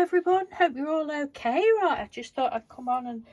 everyone, hope you're all okay. Right, I just thought I'd come on and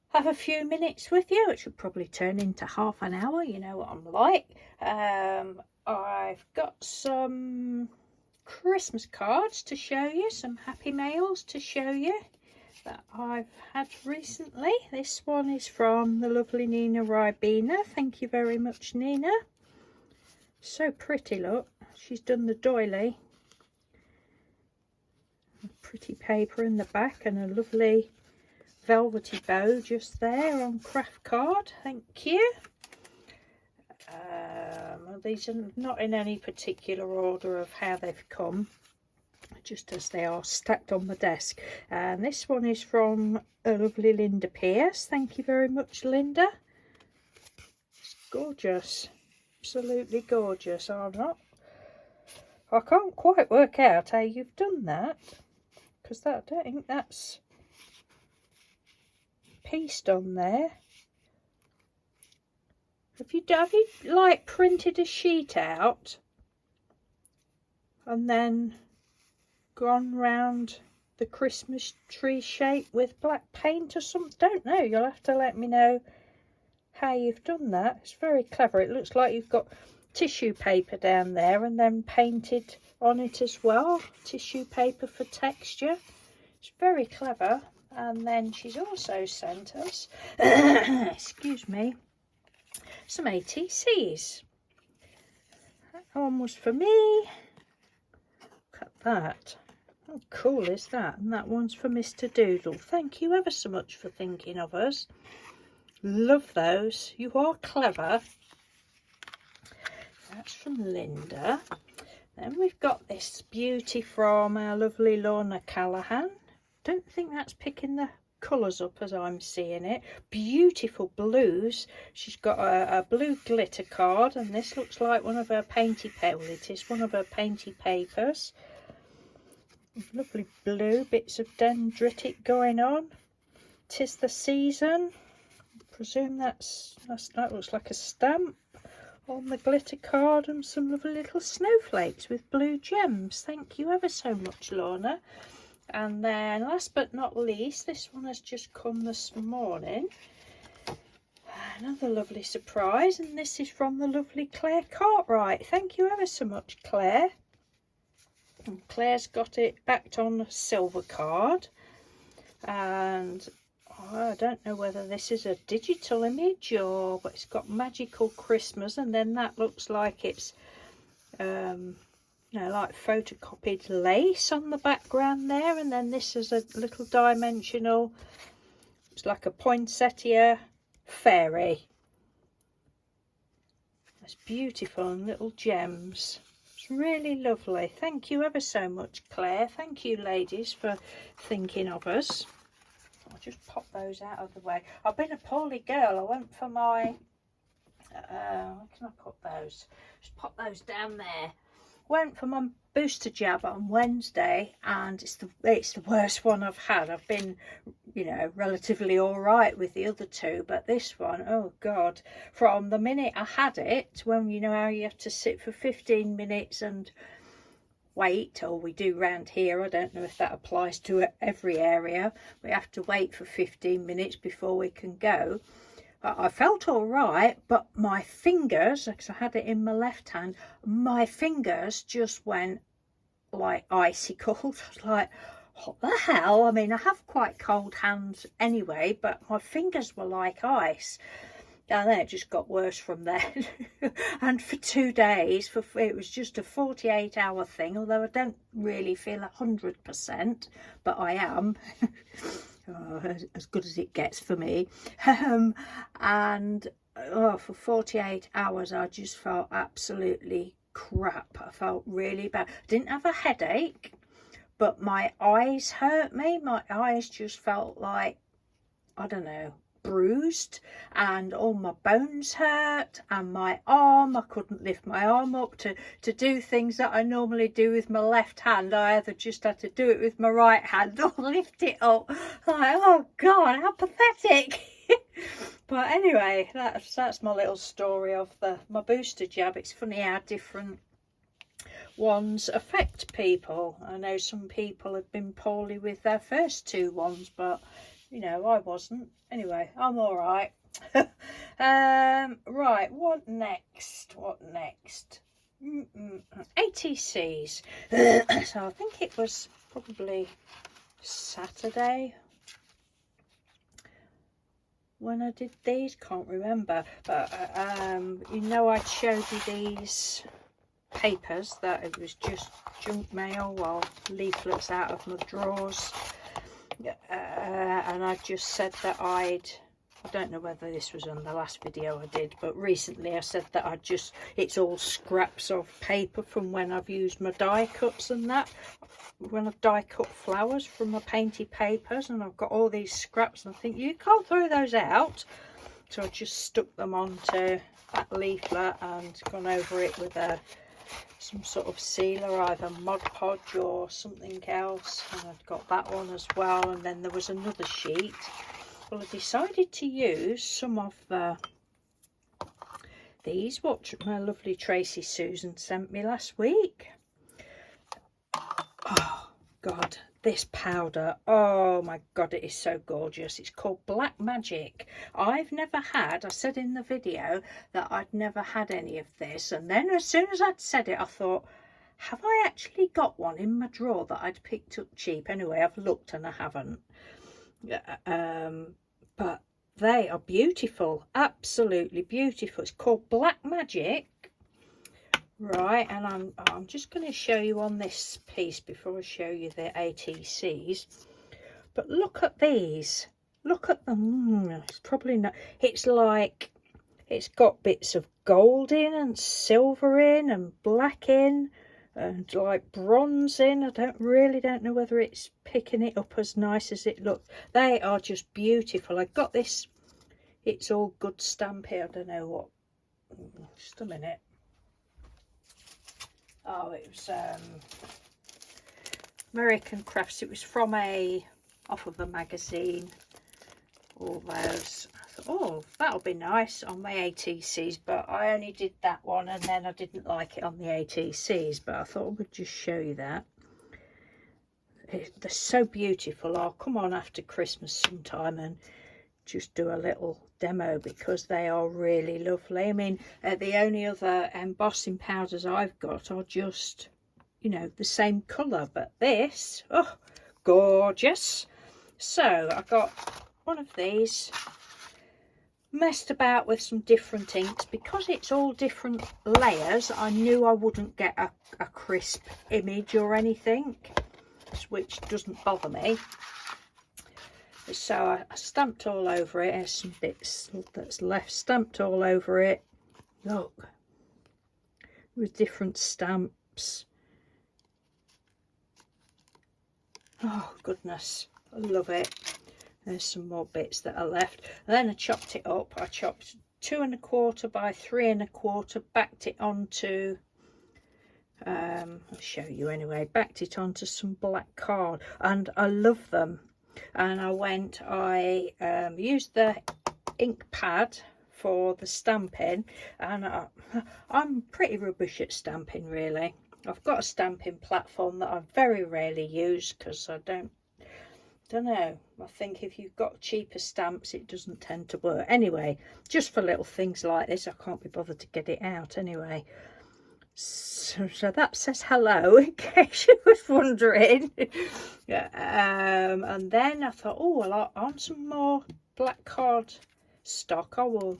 have a few minutes with you. It should probably turn into half an hour, you know what I'm like. I've got some Christmas cards to show you, some happy mails to show you that I've had recently. This one is from the lovely Nina Ribena. Thank you very much, Nina. So pretty, look. She's done the doily. Pretty paper in the back and a lovely velvety bow just there on craft card. Thank you. These are not in any particular order of how they've come, just as they are stacked on the desk. And this one is from a lovely Linda Pierce. Thank you very much, Linda. It's gorgeous, absolutely gorgeous. I can't quite work out how you've done that, because I don't think that's pieced on there. Have you like printed a sheet out and then gone round the Christmas tree shape with black paint or something? Don't know. You'll have to let me know how you've done that. It's very clever. It looks like you've got tissue paper down there and then painted on it as well. Tissue paper for texture. It's very clever. And then she's also sent us, excuse me, some ATCs. That one was for me. Look at that. How cool is that? And that one's for Mr. Doodle. Thank you ever so much for thinking of us. Love those. You are clever. That's from Linda. Then we've got this beauty from our lovely Lorna Callahan. Don't think that's picking the colours up as I'm seeing it. Beautiful blues. She's got a blue glitter card, and this looks like one of her painty papers. Well, it is one of her painty papers. Lovely blue, bits of dendritic going on. 'Tis the season. I presume that looks like a stamp on the glitter card, and some lovely little snowflakes with blue gems. Thank you ever so much, Lorna. And then last but not least, this one has just come this morning. Another lovely surprise, and this is from the lovely Claire Cartwright. Thank you ever so much, Claire. And Claire's got it backed on a silver card, and I don't know whether this is a digital image but it's got Magical Christmas, and then that looks like it's like photocopied lace on the background there, and then this is a little dimensional, it's like a poinsettia fairy. It's beautiful, and little gems. It's really lovely. Thank you ever so much, Claire. Thank you, ladies, for thinking of us. I'll just pop those out of the way. I've been a poorly girl. I went for my where can I put those? Just pop those down there. Went for my booster jab on Wednesday, and it's the worst one I've had. I've been, relatively all right with the other two, but this one, oh God, from the minute I had it, when how you have to sit for 15 minutes and wait, or we do round here, I don't know if that applies to every area, we have to wait for 15 minutes before we can go. I felt all right, but my fingers, because I had it in my left hand, my fingers just went like icicles. I was like, what the hell? I mean, I have quite cold hands anyway, but my fingers were like ice. And then it just got worse from there. And for 2 days, it was just a 48-hour thing, although I don't really feel 100%, but I am. As good as it gets for me. For 48 hours I just felt absolutely crap. I felt really bad. I didn't have a headache, but my eyes hurt me. My eyes just felt like, I don't know, bruised, and all my bones hurt, and my arm, I couldn't lift my arm up to do things that I normally do with my left hand. I either just had to do it with my right hand or lift it up. Like, oh God, how pathetic. But anyway, that's my little story of my booster jab. It's funny how different ones affect people. I know some people have been poorly with their first 2 ones, but you know, I wasn't. Anyway, I'm all right. Right, what next? ATCs. So I think it was probably Saturday when I did these, can't remember, but you know, I showed you these papers that it was just junk mail or leaflets out of my drawers, and I just said that I don't know whether this was on the last video I did, but recently I said that it's all scraps of paper from when I've used my die cuts and that, when I've die cut flowers from my painted papers, and I've got all these scraps, and I think you can't throw those out. So I just stuck them onto that leaflet and gone over it with some sort of sealer, either Mod Podge or something else, and I've got that one as well. And then there was another sheet. Well, I decided to use some of these, what my lovely Tracy Susan sent me last week. Oh God, this powder, oh my God, it is so gorgeous. It's called Black Magic. I've never had, I said in the video that I'd never had any of this, and then as soon as I'd said it, I thought, have I actually got one in my drawer that I'd picked up cheap? Anyway, I've looked and I haven't. But they are beautiful, absolutely beautiful. It's called Black Magic. Right, and I'm just going to show you on this piece before I show you the ATCs. But look at these. Look at them. It's probably not. It's like it's got bits of gold in and silver in and black in and like bronze in. I don't know whether it's picking it up as nice as it looks. They are just beautiful. I got this. It's all good stamp here. I don't know what. Just a minute. Oh, it was American Crafts. It was from off of a magazine. All those. I thought, oh, that'll be nice on my ATCs, but I only did that one, and then I didn't like it on the ATCs, but I thought I would just show you that. They're so beautiful. I'll come on after Christmas sometime and just do a little demo because they are really lovely. I mean, the only other embossing powders I've got are just, you know, the same colour, but this, oh, gorgeous. So I got one of these, messed about with some different inks because it's all different layers. I knew I wouldn't get a crisp image or anything, which doesn't bother me. So I stamped all over it. There's some bits that's left stamped all over it. Look, with different stamps. Oh goodness, I love it. There's some more bits that are left. And then I chopped it up. I chopped 2 1/4 by 3 1/4, backed it onto I'll show you anyway, backed it onto some black card, and I love them. And I used the ink pad for the stamping, and I'm pretty rubbish at stamping really. I've got a stamping platform that I very rarely use because I don't know, I think if you've got cheaper stamps it doesn't tend to work. Anyway, just for little things like this, I can't be bothered to get it out anyway. So that says hello, in case you was wondering. Yeah, and then I thought, oh well, on some more black card stock I will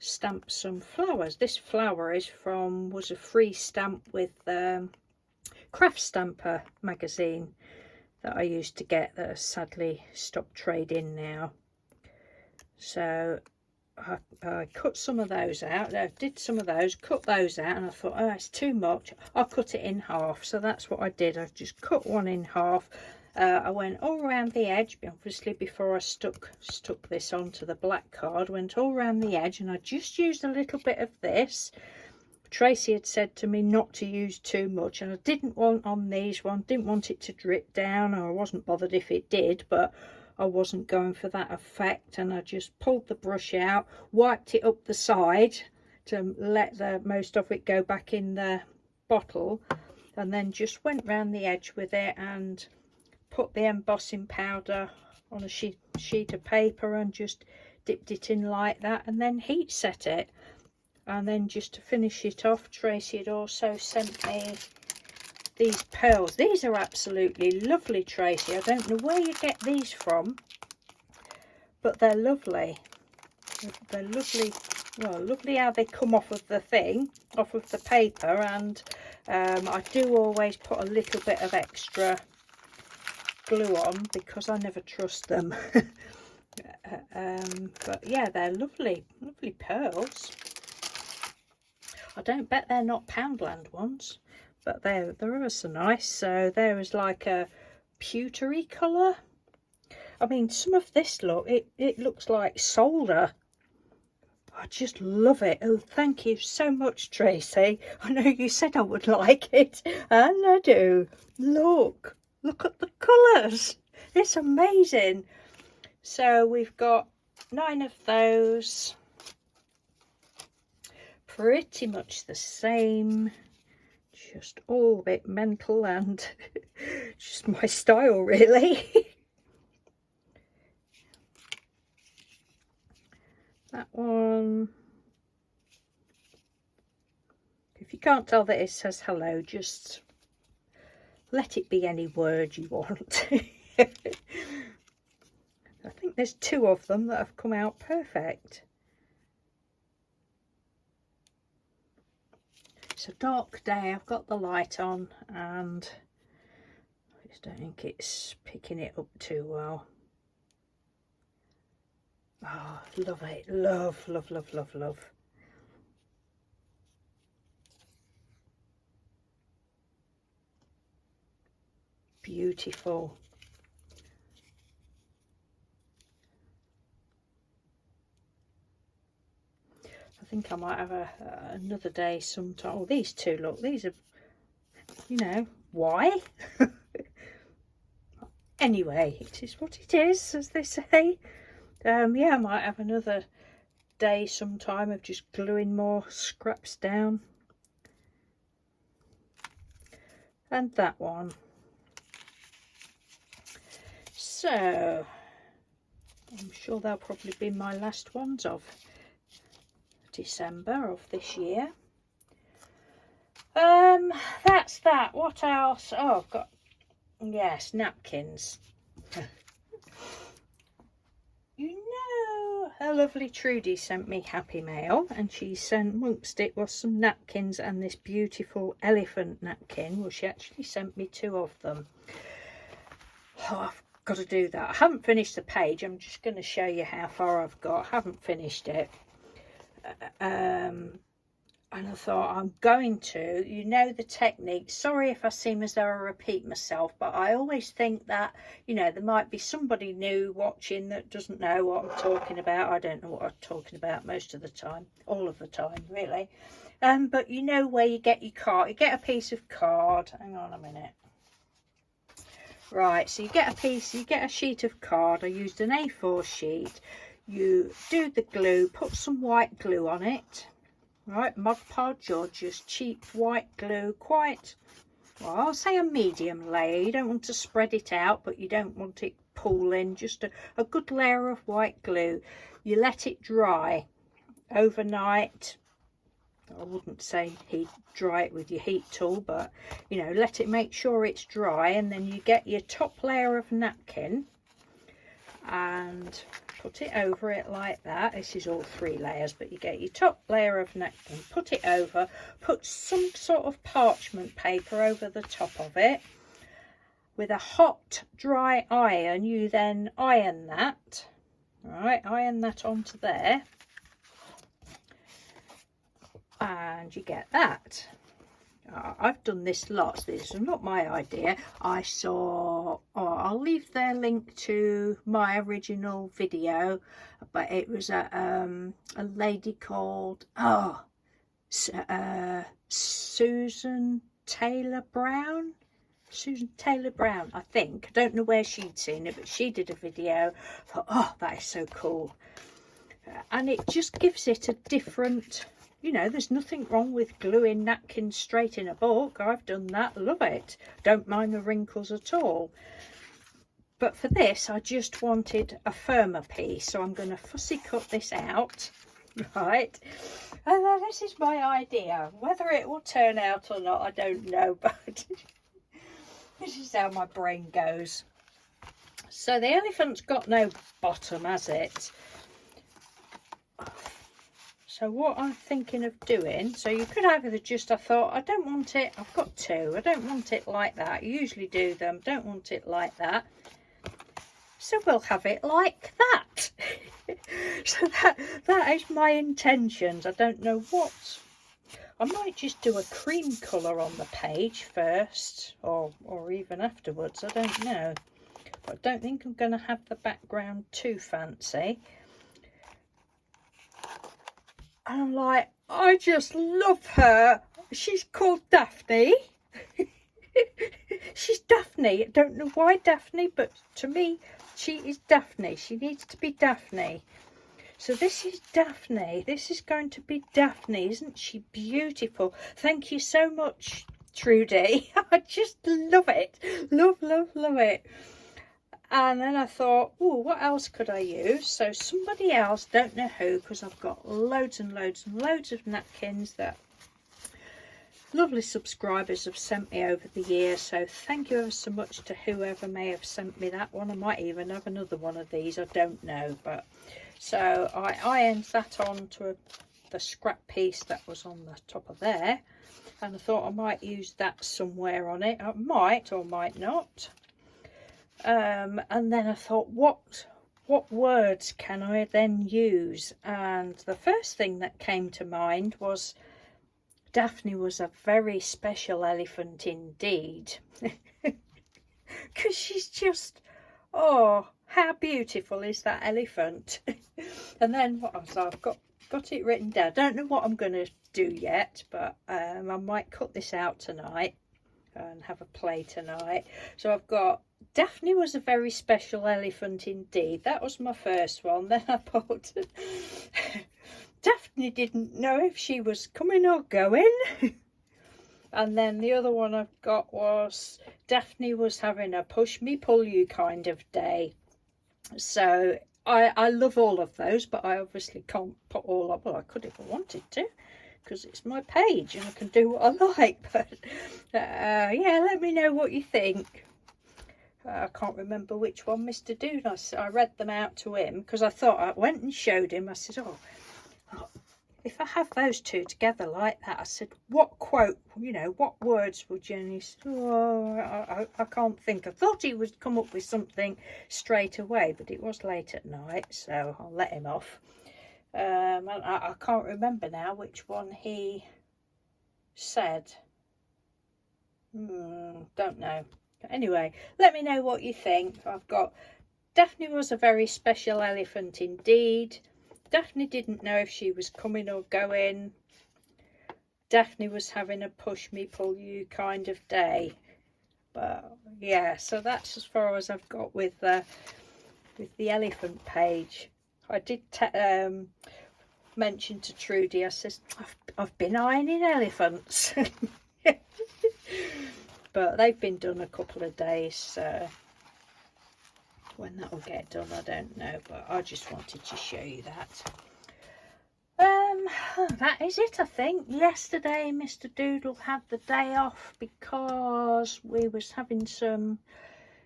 stamp some flowers. This flower was a free stamp with Craft Stamper magazine that I used to get, that has sadly stopped trading now. So I cut some of those out. I did some of those, cut those out, and I thought, oh, it's too much. I'll cut it in half. So that's what I did. I just cut one in half. I went all around the edge, obviously before I stuck this onto the black card. Went all around the edge, and I just used a little bit of this. Tracy had said to me not to use too much, and I didn't want on these one, didn't want it to drip down, or I wasn't bothered if it did, but I wasn't going for that effect. And I just pulled the brush out, wiped it up the side to let the most of it go back in the bottle, and then just went round the edge with it and put the embossing powder on a sheet of paper and just dipped it in like that, and then heat set it. And then just to finish it off, Tracy had also sent me these pearls. These are absolutely lovely, Tracy. I don't know where you get these from, but they're lovely. They're lovely. Well, lovely how they come off of the thing, off of the paper. And I do always put a little bit of extra glue on because I never trust them. But yeah, they're lovely pearls. I don't bet they're not Poundland ones, but they're ever so nice. So there is like a pewtery colour. I mean, some of this look, it looks like solder. I just love it. Oh, thank you so much, Tracy. I know you said I would like it, and I do. Look at the colours. It's amazing. So we've got 9 of those. Pretty much the same, just all a bit mental and just my style, really. That one, if you can't tell that it says hello, just let it be any word you want. I think there's 2 of them that have come out perfect. It's a dark day, I've got the light on and I just don't think it's picking it up too well. Oh, love it. Love. Beautiful. I think I might have another day sometime. Oh, these 2, look, these are, you know, why? Anyway, it is what it is, as they say. Yeah, I might have another day sometime of just gluing more scraps down. And that one. So, I'm sure they'll probably be my last ones of December of this year. That's that. What else? Oh, I've got, yes, napkins. You know, her lovely Trudy sent me happy mail, and she sent, amongst it was some napkins and this beautiful elephant napkin. Well, she actually sent me 2 of them. Oh, I've got to do that. I haven't finished the page. I'm just going to show you how far I've got. I haven't finished it. And I thought I'm going to, you know, the technique. Sorry if I seem as though I repeat myself, but I always think that, you know, there might be somebody new watching that doesn't know what I'm talking about. I don't know what I'm talking about most of the time, all of the time, really. But you know where you get your card, you get a piece of card. Hang on a minute. Right, so you get a sheet of card. I used an A4 sheet. You do the glue, put some white glue on it. Right, Mod Podge or just cheap white glue, quite, well, I'll say a medium layer. You don't want to spread it out, but you don't want it pooling. Just a good layer of white glue. You let it dry overnight. I wouldn't say dry it with your heat tool, but, you know, let it, make sure it's dry, and then you get your top layer of napkin and put it over it like that. This is all 3 layers, but you get your top layer of napkin, put it over, put some sort of parchment paper over the top of it. With a hot dry iron, you then iron that. Right, iron that onto there, and you get that. I've done this lots. This is not my idea. I saw, I'll leave their link to my original video, but it was a lady called Susan Taylor Brown, I think. I don't know where she'd seen it, but she did a video. I thought, oh, that is so cool. And it just gives it a different you know, there's nothing wrong with gluing napkins straight in a book. I've done that, love it. Don't mind the wrinkles at all. But for this, I just wanted a firmer piece, so I'm going to fussy cut this out, right? And then this is my idea. Whether it will turn out or not, I don't know, but this is how my brain goes. So the elephant's got no bottom, has it? So what I'm thinking of doing, so you could either just, I thought, I don't want it, I've got two, I don't want it like that. I usually do them, don't want it like that. So we'll have it like that. So that is my intentions. I don't know what. I might just do a cream colour on the page first, or even afterwards. I don't know. But I don't think I'm going to have the background too fancy. And I'm like, I just love her. She's called Daphne. She's Daphne. I don't know why Daphne, but to me, she is Daphne. She needs to be Daphne. So this is Daphne. This is going to be Daphne. Isn't she beautiful? Thank you so much, Trudy. I just love it. Love, love, love it. And then I thought, oh, what else could I use? So somebody else, don't know who, because I've got loads and loads and loads of napkins that lovely subscribers have sent me over the years, so thank you ever so much to whoever may have sent me that one. I might even have another one of these, I don't know. But so I ironed that on to the scrap piece that was on the top of there, and I thought I might use that somewhere on it. I might or might not. And then I thought, what words can I then use? And the first thing that came to mind was Daphne was a very special elephant indeed. Because she's just, oh, how beautiful is that elephant? And then what else? I've got it written down. Don't know what I'm going to do yet, but I might cut this out tonight and have a play tonight. So I've got Daphne was a very special elephant indeed. That was my first one. Then I put Daphne didn't know if she was coming or going. And then the other one I've got was Daphne was having a push me pull you kind of day. So I love all of those, but I obviously can't put all up. Well, I could if I wanted to, because it's my page and I can do what I like. But yeah, let me know what you think. I can't remember which one Mr. Doon. I read them out to him because I thought, I went and showed him. I said, oh, if I have those two together like that, I said, what quote, you know, what words would you? And he said, oh, I can't think. I thought he would come up with something straight away, but it was late at night, so I'll let him off. And I can't remember now which one he said. Don't know. Anyway, let me know what you think. I've got Daphne was a very special elephant indeed. Daphne didn't know if she was coming or going. Daphne was having a push me pull you kind of day. But yeah, so that's as far as I've got with the elephant page. I did mention to Trudy, I said, I've been ironing elephants. But they've been done a couple of days, so when that will get done, I don't know. But I just wanted to show you that. That is it, I think. Yesterday, Mr. Doodle had the day off because we was having some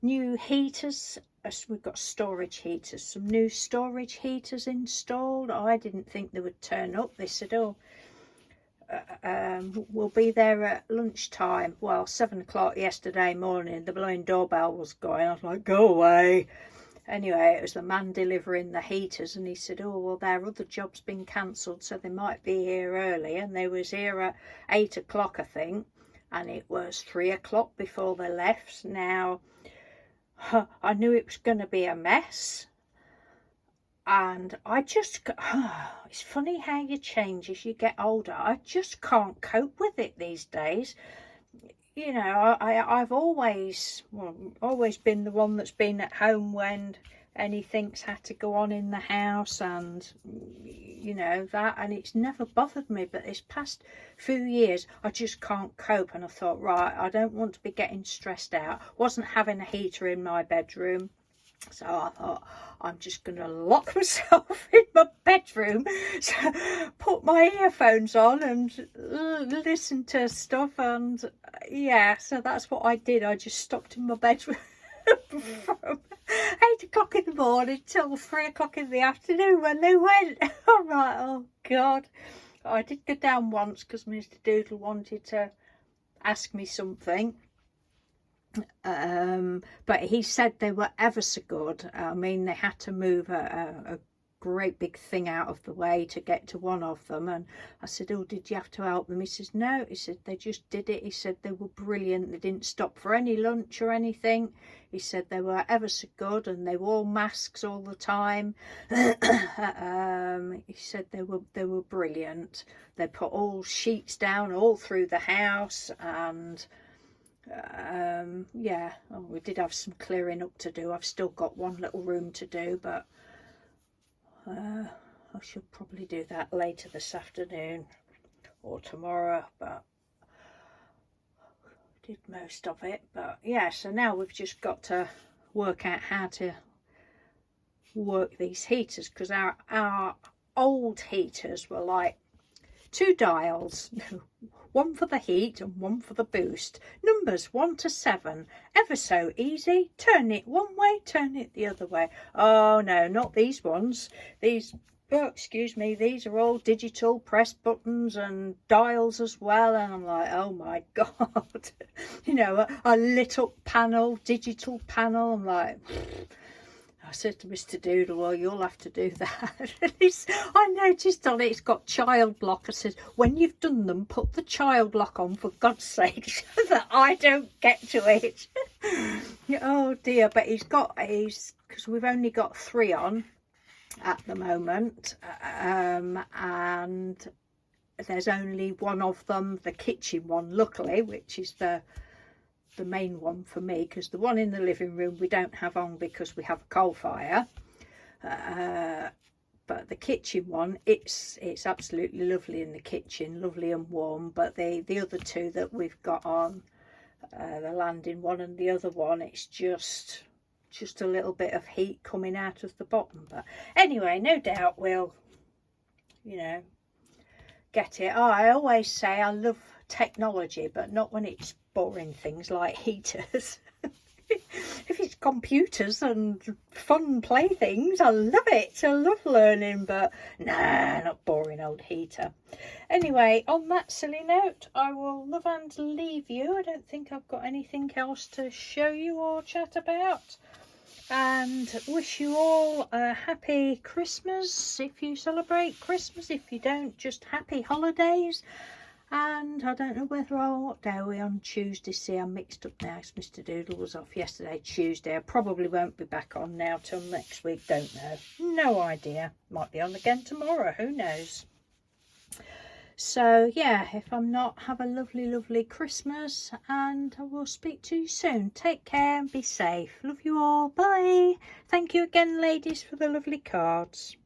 new heaters. We've got storage heaters, some new storage heaters installed. I didn't think they would turn up. They said, oh, we'll be there at lunchtime. Well, 7 o'clock yesterday morning, the blowing doorbell was going. I was like, go away. Anyway, it was the man delivering the heaters, and he said, oh, well, their other job's been cancelled, so they might be here early. And they was here at 8 o'clock, I think, and it was 3 o'clock before they left. Now, I knew it was going to be a mess. And I just, it's funny how you change as you get older. I just can't cope with it these days. You know, I've always been the one that's been at home when anything's had to go on in the house, and you know that, and it's never bothered me. But this past few years I just can't cope, and I thought, right, I don't want to be getting stressed out. Wasn't having a heater in my bedroom, so I thought, I'm just going to lock myself in my bedroom, so put my earphones on and listen to stuff. And yeah, so that's what I did. I just stopped in my bedroom from 8 o'clock in the morning till 3 o'clock in the afternoon when they went. I'm like, oh God. I did go down once because Mr. Doodle wanted to ask me something. But he said they were ever so good. I mean, they had to move a great big thing out of the way to get to one of them, and I said, oh, did you have to help them? He says, no. He said, they just did it. He said they were brilliant. They didn't stop for any lunch or anything. He said they were ever so good, and they wore masks all the time. He said they were brilliant. They put all sheets down all through the house, and yeah, we did have some clearing up to do. I've still got one little room to do, but I should probably do that later this afternoon or tomorrow. But I did most of it. But yeah, so now we've just got to work out how to work these heaters, because our old heaters were like 2 dials. One for the heat and one for the boost. Numbers 1 to 7. Ever so easy. Turn it one way, turn it the other way. Oh no, not these ones. These, oh, excuse me, these are all digital, press buttons and dials as well. And I'm like, oh my God. You know, a lit up panel, digital panel. I'm like, I said to Mr. Doodle, well, you'll have to do that. I noticed on it, it's got child lock. I said, when you've done them, put the child lock on, for God's sake, so that I don't get to it. Oh dear, but because we've only got 3 on at the moment, and there's only one of them, the kitchen one, luckily, which is the main one for me, because the one in the living room we don't have on because we have a coal fire. But the kitchen one, it's absolutely lovely in the kitchen, lovely and warm. But the other 2 that we've got on, the landing one and the other one, it's just a little bit of heat coming out of the bottom. But anyway, no doubt we'll, you know, get it. Oh, I always say I love technology, but not when it's boring things like heaters. If it's computers and fun playthings, I love it. I love learning, but nah, not boring old heater. Anyway, on that silly note, I will love and leave you. I don't think I've got anything else to show you or chat about. And wish you all a happy Christmas if you celebrate Christmas. If you don't, just happy holidays. And I don't know what day are we on? Tuesday. See, I'm mixed up now. Mr. Doodle was off yesterday, Tuesday. I probably won't be back on now till next week. Don't know. No idea. Might be on again tomorrow. Who knows? So yeah, if I'm not, have a lovely, lovely Christmas, and I will speak to you soon. Take care and be safe. Love you all. Bye. Thank you again, ladies, for the lovely cards.